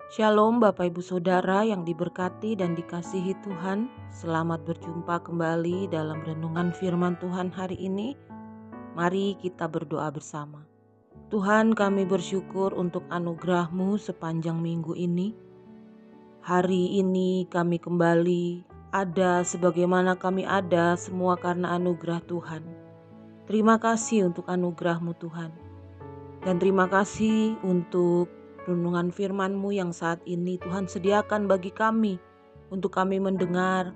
Shalom Bapak Ibu Saudara yang diberkati dan dikasihi Tuhan. Selamat berjumpa kembali dalam renungan firman Tuhan hari ini. Mari kita berdoa bersama. Tuhan, kami bersyukur untuk anugerah-Mu sepanjang minggu ini. Hari ini kami kembali ada sebagaimana kami ada semua karena anugerah Tuhan. Terima kasih untuk anugerah-Mu Tuhan. Dan terima kasih untuk renungan firman-Mu yang saat ini Tuhan sediakan bagi kami, untuk kami mendengar,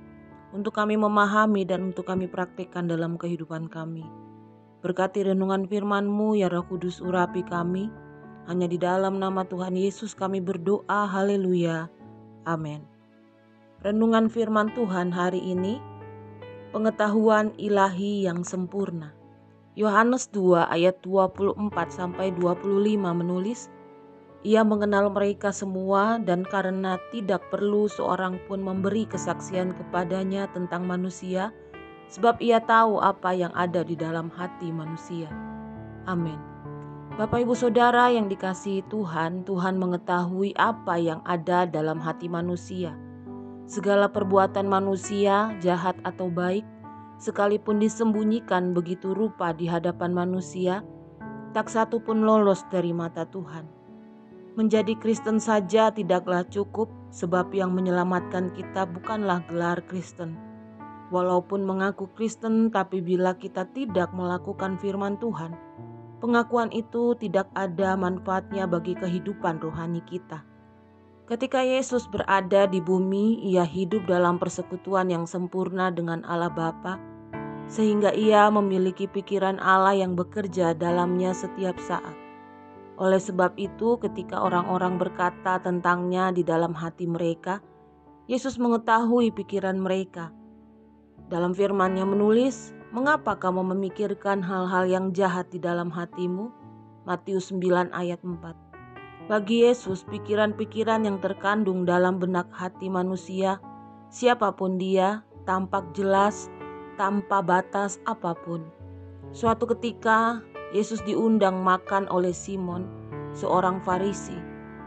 untuk kami memahami, dan untuk kami praktikkan dalam kehidupan kami. Berkati renungan firman-Mu ya Roh Kudus, urapi kami. Hanya di dalam nama Tuhan Yesus kami berdoa, haleluya, amin. Renungan firman Tuhan hari ini, pengetahuan ilahi yang sempurna. Yohanes 2 ayat 24-25 menulis, Ia mengenal mereka semua dan karena tidak perlu seorang pun memberi kesaksian kepadanya tentang manusia, sebab Ia tahu apa yang ada di dalam hati manusia. Amin. Bapak Ibu Saudara yang dikasihi Tuhan, Tuhan mengetahui apa yang ada dalam hati manusia. Segala perbuatan manusia, jahat atau baik, sekalipun disembunyikan begitu rupa di hadapan manusia, tak satu pun lolos dari mata Tuhan. Menjadi Kristen saja tidaklah cukup, sebab yang menyelamatkan kita bukanlah gelar Kristen. Walaupun mengaku Kristen, tapi bila kita tidak melakukan firman Tuhan, pengakuan itu tidak ada manfaatnya bagi kehidupan rohani kita. Ketika Yesus berada di bumi, Ia hidup dalam persekutuan yang sempurna dengan Allah Bapa, sehingga Ia memiliki pikiran Allah yang bekerja dalamnya setiap saat. Oleh sebab itu, ketika orang-orang berkata tentangnya di dalam hati mereka, Yesus mengetahui pikiran mereka. Dalam firman-Nya menulis, "Mengapa kamu memikirkan hal-hal yang jahat di dalam hatimu?" Matius 9 ayat 4. Bagi Yesus, pikiran-pikiran yang terkandung dalam benak hati manusia, siapapun dia, tampak jelas, tanpa batas apapun. Suatu ketika, Yesus diundang makan oleh Simon, seorang Farisi.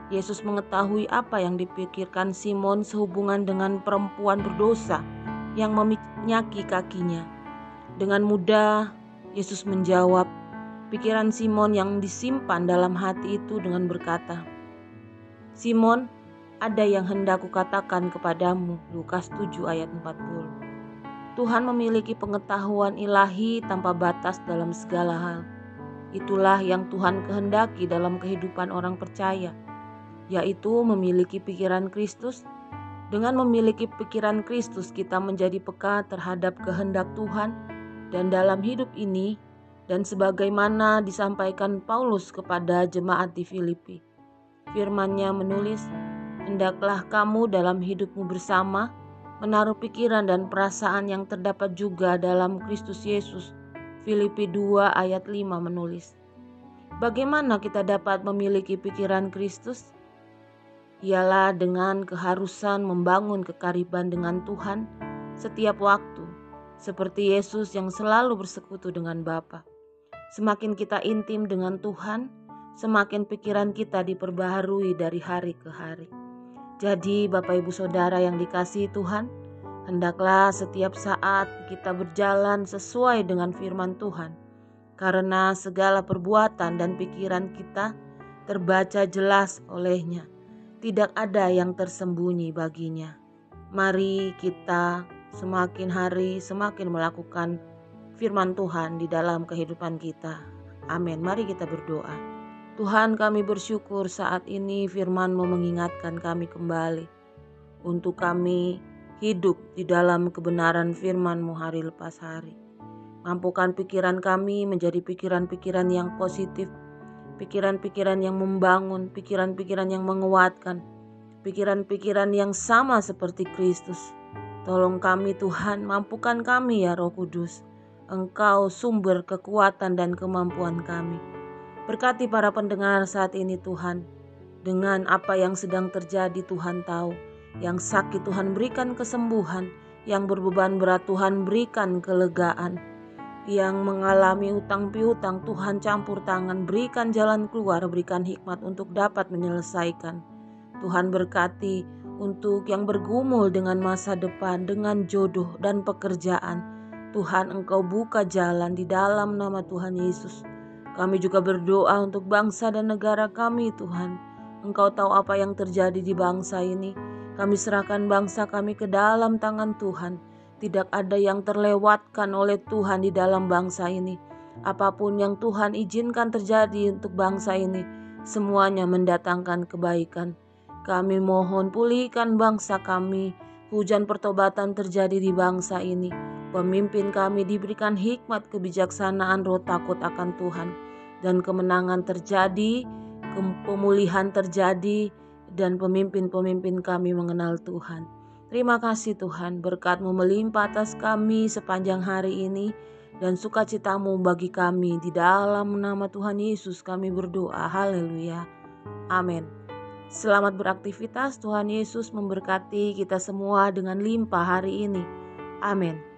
Yesus mengetahui apa yang dipikirkan Simon sehubungan dengan perempuan berdosa yang meminyaki kakinya. Dengan mudah, Yesus menjawab pikiran Simon yang disimpan dalam hati itu dengan berkata, "Simon, ada yang hendak kukatakan kepadamu." Lukas 7 ayat 40. Tuhan memiliki pengetahuan ilahi tanpa batas dalam segala hal. Itulah yang Tuhan kehendaki dalam kehidupan orang percaya, yaitu memiliki pikiran Kristus. Dengan memiliki pikiran Kristus, kita menjadi peka terhadap kehendak Tuhan dan dalam hidup ini, dan sebagaimana disampaikan Paulus kepada jemaat di Filipi. Firman-Nya menulis, "Hendaklah kamu dalam hidupmu bersama menaruh pikiran dan perasaan yang terdapat juga dalam Kristus Yesus." Filipi 2 ayat 5 menulis. Bagaimana kita dapat memiliki pikiran Kristus? Ialah dengan keharusan membangun kekariban dengan Tuhan setiap waktu, seperti Yesus yang selalu bersekutu dengan Bapa. Semakin kita intim dengan Tuhan, semakin pikiran kita diperbaharui dari hari ke hari. Jadi Bapak Ibu Saudara yang dikasihi Tuhan, hendaklah setiap saat kita berjalan sesuai dengan firman Tuhan, karena segala perbuatan dan pikiran kita terbaca jelas olehnya. Tidak ada yang tersembunyi baginya. Mari kita semakin hari semakin melakukan firman Tuhan di dalam kehidupan kita. Amin. Mari kita berdoa. Tuhan, kami bersyukur saat ini firman-Mu mengingatkan kami kembali untuk kami hidup di dalam kebenaran firman-Mu hari lepas hari. Mampukan pikiran kami menjadi pikiran-pikiran yang positif, pikiran-pikiran yang membangun, pikiran-pikiran yang menguatkan, pikiran-pikiran yang sama seperti Kristus. Tolong kami Tuhan, mampukan kami ya Roh Kudus. Engkau sumber kekuatan dan kemampuan kami. Berkati para pendengar saat ini Tuhan. Dengan apa yang sedang terjadi Tuhan tahu. Yang sakit Tuhan berikan kesembuhan, yang berbeban berat Tuhan berikan kelegaan. yang mengalami utang piutang, Tuhan campur tangan, berikan jalan keluar, berikan hikmat untuk dapat menyelesaikan. Tuhan berkati untuk yang bergumul dengan masa depan, dengan jodoh dan pekerjaan. Tuhan, Engkau buka jalan di dalam nama Tuhan Yesus. Kami juga berdoa untuk bangsa dan negara kami, Tuhan. Engkau tahu apa yang terjadi di bangsa ini. Kami serahkan bangsa kami ke dalam tangan Tuhan. Tidak ada yang terlewatkan oleh Tuhan di dalam bangsa ini. Apapun yang Tuhan izinkan terjadi untuk bangsa ini, semuanya mendatangkan kebaikan. Kami mohon pulihkan bangsa kami. Hujan pertobatan terjadi di bangsa ini. Pemimpin kami diberikan hikmat, kebijaksanaan, roh takut akan Tuhan. Dan kemenangan terjadi, pemulihan terjadi, dan pemimpin-pemimpin kami mengenal Tuhan. Terima kasih Tuhan, berkat-Mu melimpah atas kami sepanjang hari ini, dan sukacita-Mu bagi kami. Di dalam nama Tuhan Yesus kami berdoa, haleluya, amin. Selamat beraktivitas, Tuhan Yesus memberkati kita semua dengan limpah hari ini, amin.